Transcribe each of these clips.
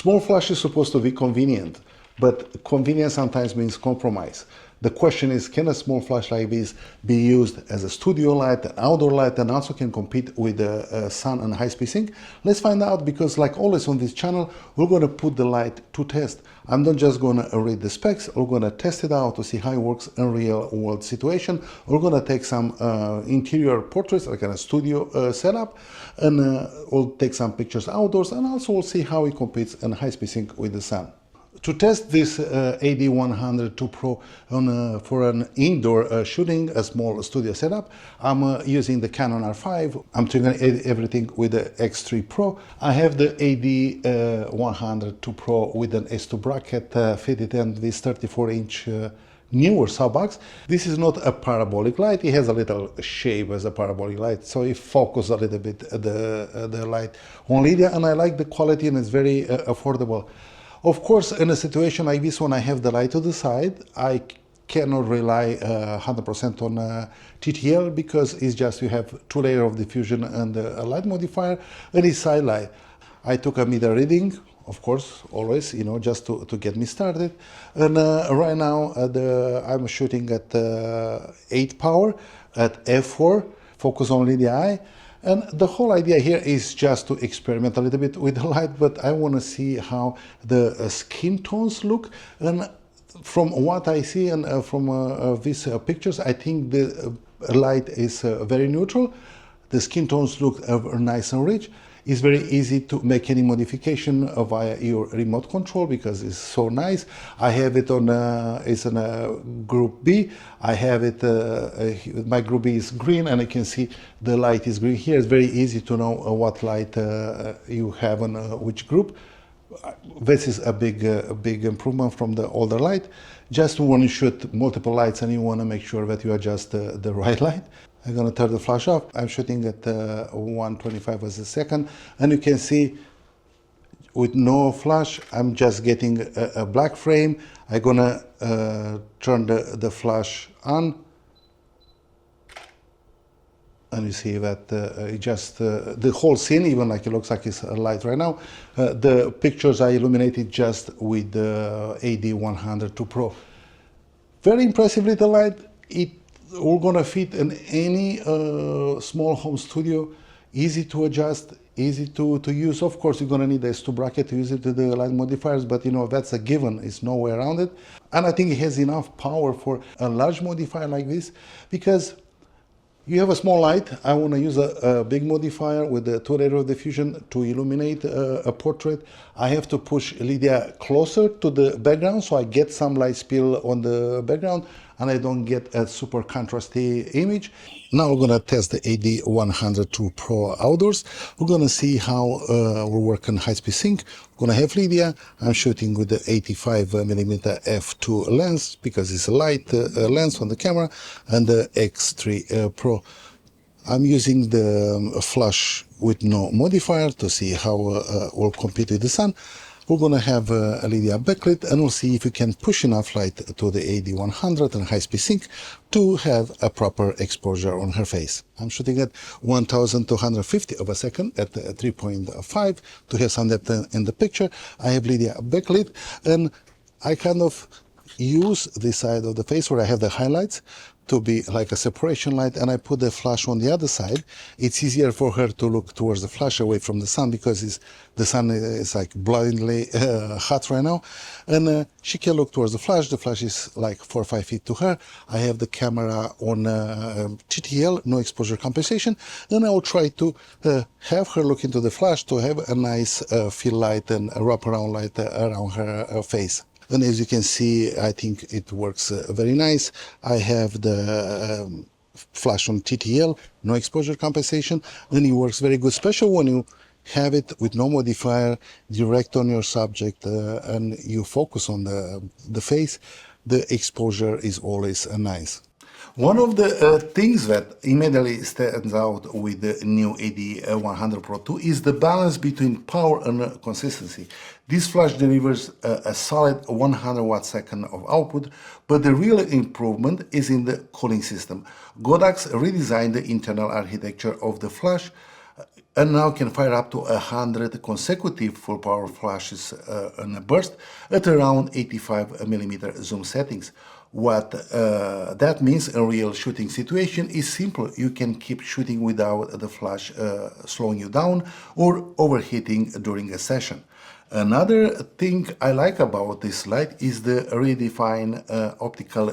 Small flash is supposed to be convenient, but convenience sometimes means compromise. The question is, can a small flash like this be used as a studio light, an outdoor light, and also can compete with the sun and high-speed sync? Let's find out, because like always on this channel, we're going to put the light to test. I'm not just going to read the specs, we're going to test it out to see how it works in real-world situation. We're going to take some interior portraits, like in a studio setup, and we'll take some pictures outdoors, and also we'll see how it competes in high-speed sync with the sun. To test this AD100 Pro for an indoor shooting, a small studio setup, I'm using the Canon R5. I'm triggering everything with the X3 Pro. I have the AD100 Pro with an S2 bracket fitted in this 34-inch newer softbox. This is not a parabolic light. It has a little shape as a parabolic light, so it focuses a little bit the light on Lydia, and I like the quality, and it's very affordable. Of course, in a situation like this, when I have the light to the side, I cannot rely 100% on TTL, because it's just you have two layers of diffusion and a light modifier, and it's side light. I took a meter reading, of course, always, you know, just to get me started. And right now I'm shooting at 8 power at f4, focus only the eye. And the whole idea here is just to experiment a little bit with the light, but I want to see how the skin tones look. And from what I see and from these pictures, I think the light is very neutral. The skin tones look nice and rich. It's very easy to make any modification via your remote control, because it's so nice. I have it on, it's in a group B. I have it, my group B is green, and I can see the light is green here. It's very easy to know what light you have on which group. This is a big improvement from the older light. Just when you shoot multiple lights and you want to make sure that you adjust the right light. I'm going to turn the flash off. I'm shooting at 125 as a second, and you can see with no flash, I'm just getting a black frame. I'm going to turn the flash on, and you see that it just the whole scene, even like it looks like it's light right now, the pictures are illuminated just with the AD100 Pro. Very impressive little light. We're going to fit in any small home studio, easy to adjust, easy to use. Of course, you're going to need a S2 bracket to use it to the light modifiers, but you know, that's a given. It's no way around it. And I think it has enough power for a large modifier like this, because you have a small light. I want to use a big modifier with the 2 layers of diffusion to illuminate a portrait. I have to push Lydia closer to the background, so I get some light spill on the background, and I don't get a super contrasty image. Now we're going to test the AD100 Pro outdoors. We're going to see how we work in high-speed sync. We're going to have Lydia. I'm shooting with the 85mm f2 lens, because it's a light lens on the camera, and the X3 Pro. I'm using the flash with no modifier to see how we'll compete with the sun. We're going to have Lydia backlit, and we'll see if we can push enough light to the AD100 and high-speed sync to have a proper exposure on her face. I'm shooting at 1250 of a second at 3.5 to have some depth in the picture. I have Lydia backlit, and I kind of use this side of the face where I have the highlights to be like a separation light, and I put the flash on the other side. It's easier for her to look towards the flash away from the sun, because the sun is like blindly hot right now, and she can look towards the flash. The flash is like 4 or 5 feet to her. I have the camera on TTL, no exposure compensation, and I will try to have her look into the flash to have a nice fill light and a wraparound light around her face. And as you can see, I think it works very nice. I have the flash on TTL, no exposure compensation, and it works very good, especially when you have it with no modifier, direct on your subject, and you focus on the face. The exposure is always nice. One of the things that immediately stands out with the new AD100 Pro II is the balance between power and consistency. This flash delivers a solid 100 watt-second of output, but the real improvement is in the cooling system. Godox redesigned the internal architecture of the flash. and now can fire up to 100 consecutive full power flashes in a burst at around 85mm zoom settings. What that means in a real shooting situation is simple. You can keep shooting without the flash slowing you down or overheating during a session. Another thing I like about this light is the redefined optical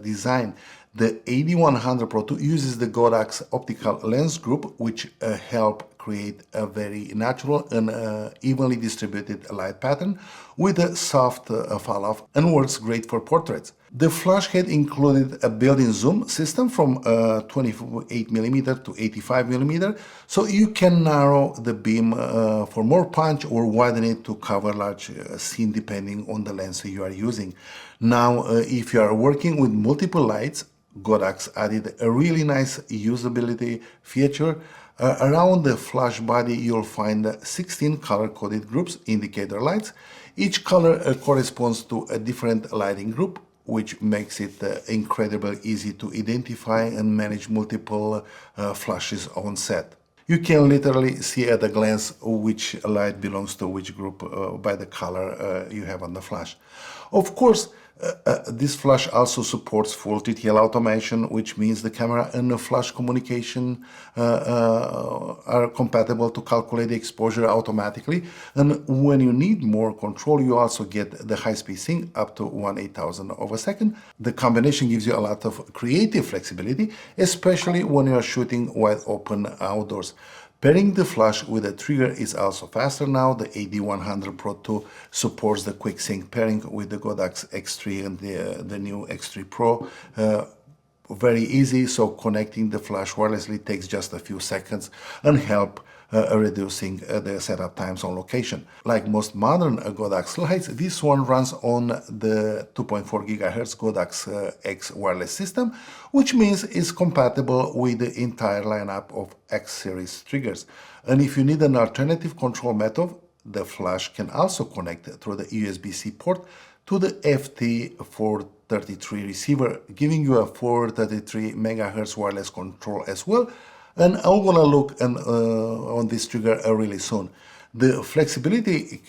design. The AD100 Pro II uses the Godox optical lens group, which help create a very natural and evenly distributed light pattern with a soft fall-off and works great for portraits. The flash head included a built-in zoom system from 28mm to 85mm, so you can narrow the beam for more punch or widen it to cover large scene depending on the lens you are using. Now, if you are working with multiple lights, Godox added a really nice usability feature. Around the flash body, you'll find 16 color-coded groups, indicator lights. Each color corresponds to a different lighting group, which makes it incredibly easy to identify and manage multiple flashes on set. You can literally see at a glance which light belongs to which group by the color you have on the flash. Of course, this flash also supports full TTL automation, which means the camera and the flash communication are compatible to calculate the exposure automatically. And when you need more control, you also get the high-speed sync up to 1/8000 of a second. The combination gives you a lot of creative flexibility, especially when you are shooting wide open outdoors. Pairing the flash with a trigger is also faster now. The AD100 Pro II supports the quick sync pairing with the Godox X3 and the new X3 Pro. Very easy, so connecting the flash wirelessly takes just a few seconds and help reducing the setup times on location. Like most modern Godox lights, this one runs on the 2.4 GHz Godox X wireless system, which means it's compatible with the entire lineup of X series triggers. And if you need an alternative control method, the flash can also connect through the USB-C port to the FT433 receiver, giving you a 433 MHz wireless control as well. And I'm gonna look on this trigger really soon. The flexibility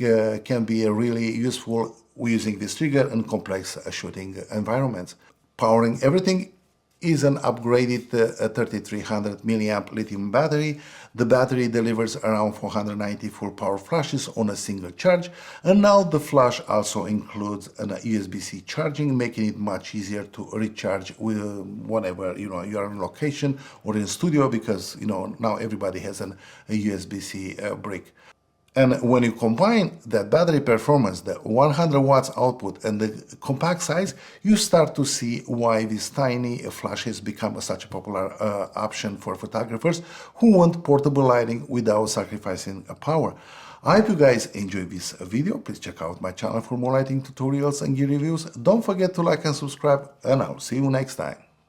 can be really useful using this trigger in complex shooting environments. Powering everything is an upgraded 3300 milliamp lithium battery. The battery delivers around 490 full power flashes on a single charge, and now the flash also includes an USB-C charging, making it much easier to recharge whenever you are on location or in studio, because now everybody has a USB-C brick. And when you combine that battery performance, the 100 watts output and the compact size, you start to see why these tiny flashes become such a popular option for photographers who want portable lighting without sacrificing power. I hope you guys enjoyed this video. Please check out my channel for more lighting tutorials and gear reviews. Don't forget to like and subscribe, and I'll see you next time.